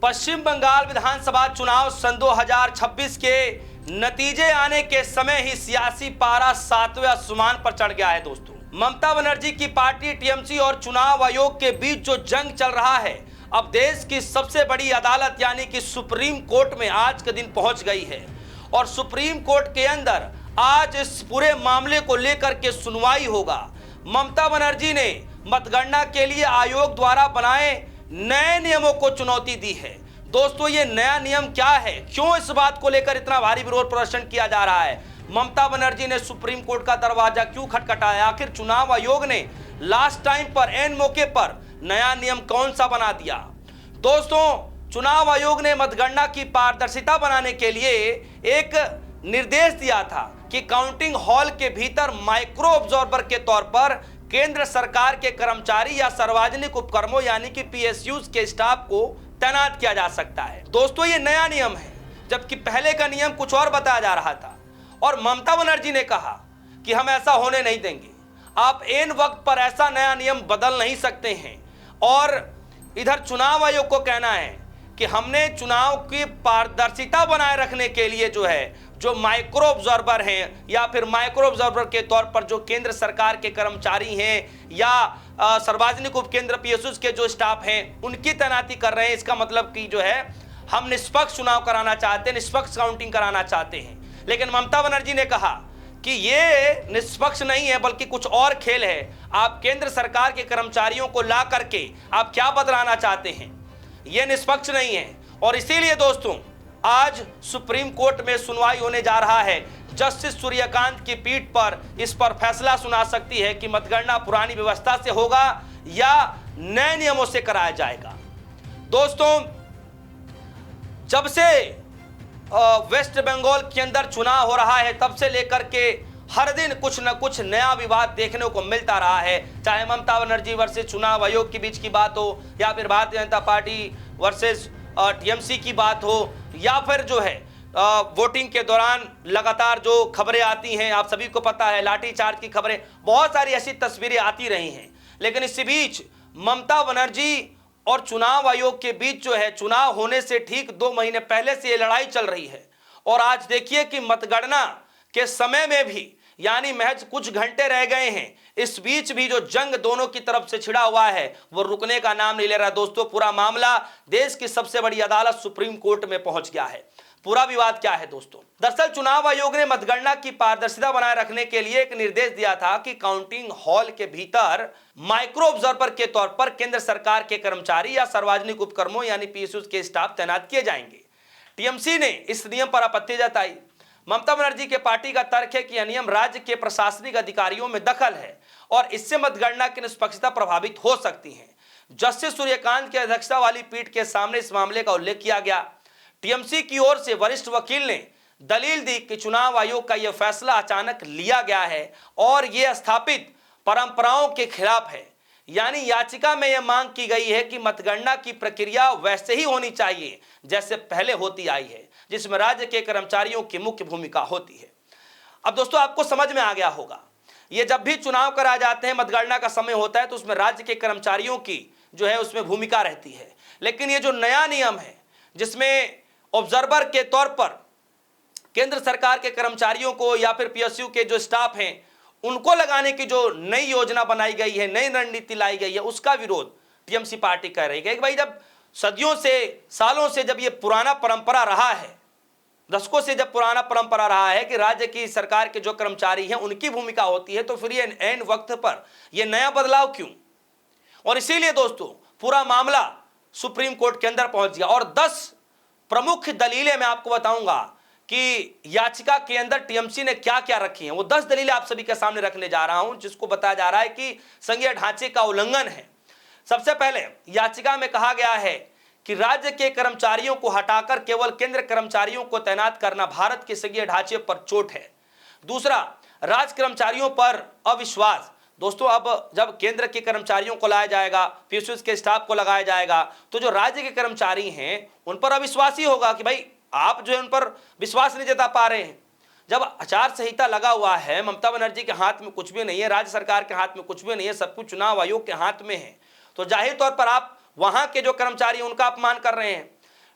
पश्चिम बंगाल विधानसभा चुनाव सन 2026 के नतीजे आने के समय ही सियासी पारा 7वें आसमान पर चढ़ गया है। दोस्तों, ममता बनर्जी की पार्टी टीएमसी और चुनाव आयोग के बीच जो जंग चल रहा है, अब देश की सबसे बड़ी अदालत यानी कि सुप्रीम कोर्ट में आज के दिन पहुंच गई है। और सुप्रीम कोर्ट के अंदर आज इस पूरे मामले को लेकर के सुनवाई होगा। ममता बनर्जी ने मतगणना के लिए आयोग द्वारा बनाए नए नियमों को चुनौती दी है। दोस्तों, ये नया नियम क्या है, क्यों इस बात को लेकर इतना भारी विरोध प्रदर्शन किया जा रहा है, ममता बनर्जी ने सुप्रीम कोर्ट का दरवाजा क्यों खटखटाया, आखिर चुनाव आयोग ने लास्ट टाइम पर एन मौके पर नया नियम कौन सा बना दिया। दोस्तों, चुनाव आयोग ने मतगणना की पारदर्शिता बनाने के लिए एक निर्देश दिया था कि काउंटिंग हॉल के भीतर माइक्रो ऑब्जर्वर के तौर पर केंद्र सरकार के कर्मचारी या सार्वजनिक उपक्रमों यानी कि पीएसयूज के स्टाफ को तैनात किया जा सकता है। दोस्तों, ये नया नियम है, जबकि पहले का नियम कुछ और बताया जा रहा था। और ममता बनर्जी ने कहा कि हम ऐसा होने नहीं देंगे, आप एन वक्त पर ऐसा नया नियम बदल नहीं सकते हैं। और इधर चुनाव आयोग को कहना है कि हमने चुनाव की पारदर्शिता बनाए रखने के लिए जो माइक्रो ऑब्जर्वर हैं या फिर माइक्रो ऑब्जर्वर के तौर पर जो केंद्र सरकार के कर्मचारी हैं या सार्वजनिक उपकेंद्र पीएसयूज के जो स्टाफ हैं उनकी तैनाती कर रहे हैं। इसका मतलब कि हम निष्पक्ष चुनाव कराना चाहते हैं, निष्पक्ष काउंटिंग कराना चाहते हैं। लेकिन ममता बनर्जी ने कहा कि ये निष्पक्ष नहीं है बल्कि कुछ और खेल है। आप केंद्र सरकार के कर्मचारियों को ला करके आप क्या बदलाना चाहते हैं, ये निष्पक्ष नहीं है। और इसीलिए दोस्तों, आज सुप्रीम कोर्ट में सुनवाई होने जा रहा है। जस्टिस सूर्यकांत की पीठ पर इस पर फैसला सुना सकती है कि मतगणना पुरानी व्यवस्था से होगा या नए नियमों से कराया जाएगा। दोस्तों, जब से वेस्ट बंगाल के अंदर चुनाव हो रहा है तब से लेकर के हर दिन कुछ न कुछ नया विवाद देखने को मिलता रहा है। चाहे ममता बनर्जी वर्सेस चुनाव आयोग के बीच की बात हो या फिर Bharatiya Janata party versus TMC की बात हो या फिर वोटिंग के दौरान लगातार जो खबरें आती हैं, आप सभी को पता है लाठीचार्ज की खबरें, बहुत सारी ऐसी तस्वीरें आती रही हैं। लेकिन इसी बीच ममता बनर्जी और चुनाव आयोग के बीच चुनाव होने से ठीक 2 महीने पहले से ये लड़ाई चल रही है। और आज देखिए कि मतगणना के समय में भी यानी महज कुछ घंटे रह गए हैं, इस बीच भी जो जंग दोनों की तरफ से छिड़ा हुआ है वो रुकने का नाम नहीं ले रहा। दोस्तों, पूरा मामला देश की सबसे बड़ी अदालत सुप्रीम कोर्ट में पहुंच गया है। पूरा विवाद क्या है दोस्तों, दरअसल चुनाव आयोग ने मतगणना की पारदर्शिता बनाए रखने के लिए एक निर्देश दिया था कि काउंटिंग हॉल के भीतर माइक्रो ऑब्जर्वर के तौर पर केंद्र सरकार के कर्मचारी या सार्वजनिक उपक्रमों यानी पीएसयूज के स्टाफ तैनात किए जाएंगे। टीएमसी ने इस नियम पर आपत्ति जताई। ममता बनर्जी के पार्टी का तर्क है कि यह नियम राज्य के प्रशासनिक अधिकारियों में दखल है और इससे मतगणना की निष्पक्षता प्रभावित हो सकती है। जस्टिस सूर्यकांत की अध्यक्षता वाली पीठ के सामने इस मामले का उल्लेख किया गया। टीएमसी की ओर से वरिष्ठ वकील ने दलील दी कि चुनाव आयोग का यह फैसला अचानक लिया गया है और यह स्थापित परंपराओं के खिलाफ है। यानी याचिका में यह मांग की गई है कि मतगणना की प्रक्रिया वैसे ही होनी चाहिए जैसे पहले होती आई है, जिसमें राज्य के कर्मचारियों की मुख्य भूमिका होती है। अब दोस्तों, आपको समझ में आ गया होगा, ये जब भी चुनाव कराए जाते हैं, मतगणना का समय होता है तो उसमें राज्य के कर्मचारियों की उसमें भूमिका रहती है। लेकिन ये जो नया नियम है जिसमें ऑब्जर्वर के तौर पर केंद्र सरकार के कर्मचारियों को या फिर पीएसयू के जो स्टाफ हैं उनको लगाने की जो नई योजना बनाई गई है, नई रणनीति लाई गई है, उसका विरोध टीएमसी पार्टी कर रही है कि भाई जब सदियों से सालों से जब ये पुराना परंपरा रहा है, दशकों से जब पुराना परंपरा रहा है कि राज्य की सरकार के जो कर्मचारी हैं उनकी भूमिका होती है, तो फिर ये ऐन वक्त पर ये नया बदलाव क्यों। और इसीलिए दोस्तों, पूरा मामला सुप्रीम कोर्ट के अंदर पहुंच गया और 10 प्रमुख दलीलें मैं आपको बताऊंगा कि याचिका के अंदर टीएमसी ने क्या क्या रखी हैं। वो 10 दलीलें आप सभी के सामने रखने जा रहा हूं, जिसको बताया जा रहा है कि संघीय ढांचे का उल्लंघन है। सबसे पहले याचिका में कहा गया है कि राज्य के कर्मचारियों को हटाकर केवल केंद्र कर्मचारियों को तैनात करना भारत के संघीय ढांचे पर चोट है। दूसरा, राज्य कर्मचारियों पर अविश्वास। दोस्तों, अब जब केंद्र के कर्मचारियों को लाया जाएगा, पीएसयूज के स्टाफ को लगाया जाएगा, तो जो राज्य के कर्मचारी हैं उन पर अविश्वास ही होगा कि भाई आप उन पर विश्वास नहीं जता पा रहे हैं। जब आचार संहिता लगा हुआ है, ममता बनर्जी के हाथ में कुछ भी नहीं है, राज्य सरकार के हाथ में कुछ भी नहीं है, सब कुछ चुनाव आयोग के हाथ में है, तो जाहिर तौर पर आप वहां के जो कर्मचारी उनका अपमान कर रहे हैं।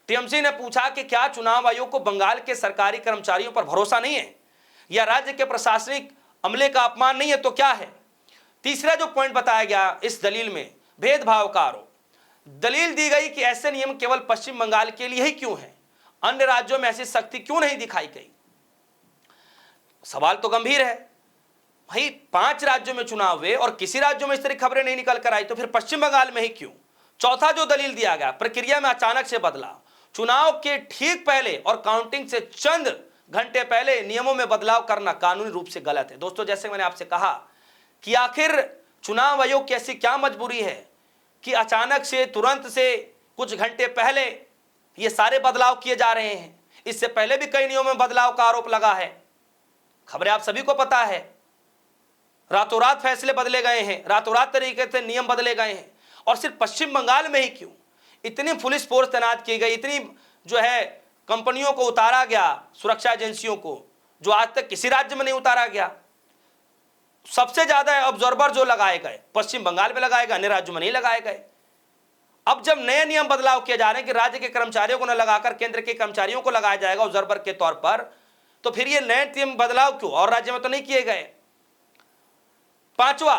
टीएमसी ने पूछा कि क्या चुनाव आयोग को बंगाल के सरकारी कर्मचारियों पर भरोसा नहीं है या राज्य के प्रशासनिक अमले का अपमान नहीं है तो क्या है। तीसरा जो पॉइंट बताया गया इस दलील में, भेदभाव का आरोप। दलील दी गई कि ऐसे नियम केवल पश्चिम बंगाल के लिए ही क्यों है, अन्य राज्यों में ऐसी सख्ती क्यों नहीं दिखाई गई। सवाल तो गंभीर है भाई, 5 राज्यों में चुनाव हुए और किसी राज्यों में इस तरह खबरें नहीं निकल कर आई, तो फिर पश्चिम बंगाल में ही क्यों। चौथा जो दलील दिया गया, प्रक्रिया में अचानक से बदलाव। चुनाव के ठीक पहले और काउंटिंग से चंद घंटे पहले नियमों में बदलाव करना कानूनी रूप से गलत है। दोस्तों, जैसे मैंने आपसे कहा कि आखिर चुनाव आयोग की ऐसी क्या मजबूरी है कि अचानक से, तुरंत से, कुछ घंटे पहले ये सारे बदलाव किए जा रहे हैं। इससे पहले भी कई नियमों में बदलाव का आरोप लगा है, खबरें आप सभी को पता है। रातों रात फैसले बदले गए हैं, रातों रात तरीके से नियम बदले गए हैं। और सिर्फ पश्चिम बंगाल में ही क्यों, इतनी पुलिस फोर्स तैनात की गई, इतनी जो है कंपनियों को उतारा गया, सुरक्षा एजेंसियों को, जो आज तक किसी राज्य में नहीं उतारा गया। सबसे ज्यादा ऑब्जर्वर जो लगाए गए पश्चिम बंगाल में लगाए गए, अन्य राज्यों में नहीं लगाए गए। अब जब नए नियम बदलाव किए जा रहे हैं कि राज्य के कर्मचारियों को न लगाकर केंद्र के कर्मचारियों को लगाया जाएगा ऑब्जर्वर के तौर पर, तो फिर ये नए नियम बदलाव क्यों, और राज्य में तो नहीं किए गए। पांचवा,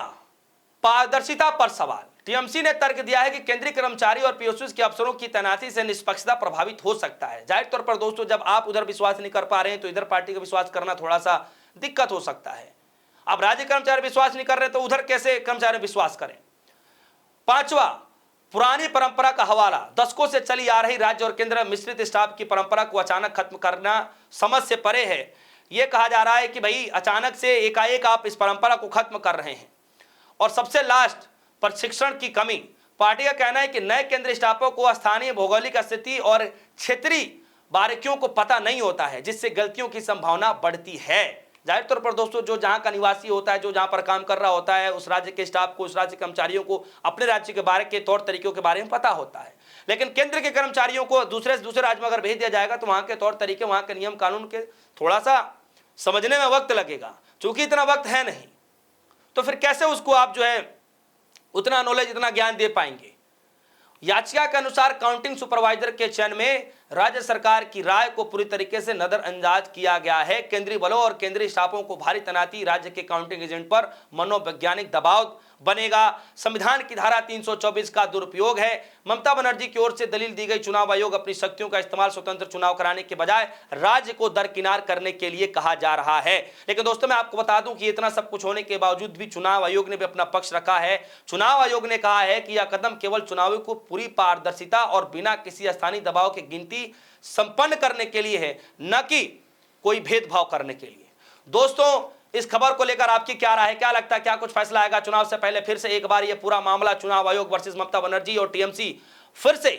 पारदर्शिता पर सवाल। टीएमसी ने तर्क दिया है कि केंद्रीय कर्मचारी और पीएसयू के अफसरों की तैनाती से निष्पक्षता प्रभावित हो सकता है। जाहिर तौर पर दोस्तों, जब आप उधर विश्वास नहीं कर पा रहे हैं तो इधर पार्टी का विश्वास करना थोड़ा सा दिक्कत हो सकता है। अब राज्य कर्मचारी विश्वास नहीं कर रहे तो उधर कैसे कर्मचारी विश्वास करें। पांचवा, पुरानी परंपरा का हवाला। दशकों से चली आ रही राज्य और केंद्र मिश्रित स्टाफ की परंपरा को अचानक खत्म करना समझ से परे है। यह कहा जा रहा है कि भाई अचानक से एकाएक आप इस परंपरा को खत्म कर रहे हैं। और सबसे लास्ट, प्रशिक्षण की कमी। पार्टी का कहना है कि नए केंद्रीय स्टाफों को स्थानीय भौगोलिक स्थिति और क्षेत्रीय बारीकियों को पता नहीं होता है, जिससे गलतियों की संभावना बढ़ती है। जाहिर तौर पर दोस्तों, जो जहां का निवासी होता है, जो जहां पर काम कर रहा होता है, उस राज्य के स्टाफ को, उस राज्य के कर्मचारियों को अपने राज्य के बारे के तौर तरीकों के बारे में पता होता है। लेकिन केंद्र के कर्मचारियों को दूसरे राज्य में अगर भेज दिया जाएगा तो वहां के तौर तरीके, वहां के नियम कानून के थोड़ा सा समझने में वक्त लगेगा। चूंकि इतना वक्त है नहीं, तो फिर कैसे उसको आप जो है उतना नॉलेज, इतना ज्ञान दे पाएंगे। याचिका के अनुसार काउंटिंग सुपरवाइजर के चयन में राज्य सरकार की राय को पूरी तरीके से नजरअंदाज किया गया है। केंद्रीय बलों और केंद्रीय स्टाफों को भारी तैनाती राज्य के काउंटिंग एजेंट पर मनोवैज्ञानिक दबाव बनेगा। संविधान की धारा 324 का दुरुपयोग है। ममता बनर्जी की ओर से दलील दी गई, चुनाव आयोग अपनी शक्तियों का इस्तेमाल स्वतंत्र चुनाव कराने के बजाय राज्य को दरकिनार करने के लिए कहा जा रहा है। लेकिन दोस्तों, मैं आपको बता दूं कि इतना सब कुछ होने के बावजूद भी चुनाव आयोग ने भी अपना पक्ष रखा है। चुनाव आयोग ने कहा है कि यह कदम केवल चुनाव को पूरी पारदर्शिता और बिना किसी स्थानीय दबाव की गिनती संपन्न करने के लिए है, न कि कोई भेदभाव करने के लिए। दोस्तों, इस खबर को लेकर आपकी क्या राय है, क्या लगता है, क्या कुछ फैसला आएगा चुनाव से पहले? फिर से एक बार यह पूरा मामला चुनाव आयोग वर्सेस ममता बनर्जी और टीएमसी फिर से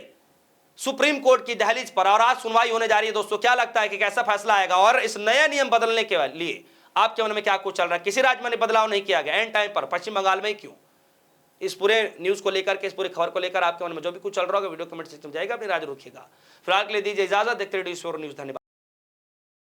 सुप्रीम कोर्ट की दहलीज पर, और आज सुनवाई होने जा रही है। दोस्तों, क्या लगता है कि कैसा फैसला आएगा, और इस नए नियम बदलने के लिए आपके मन में क्या कुछ चल रहा है? किसी राज्य में बदलाव नहीं किया गया, एंड टाइम पर पश्चिम बंगाल में क्यों? इस पूरे न्यूज को लेकर के, इस पूरी खबर को लेकर आपके मन में जो भी कुछ चल रहा होगा, वीडियो कमेंट सेक्शन में जाएगा, अपनी राय रखिएगा। फिलहाल के लिए दीजिए इजाजत, देखते रहिए न्यूज। धन्यवाद।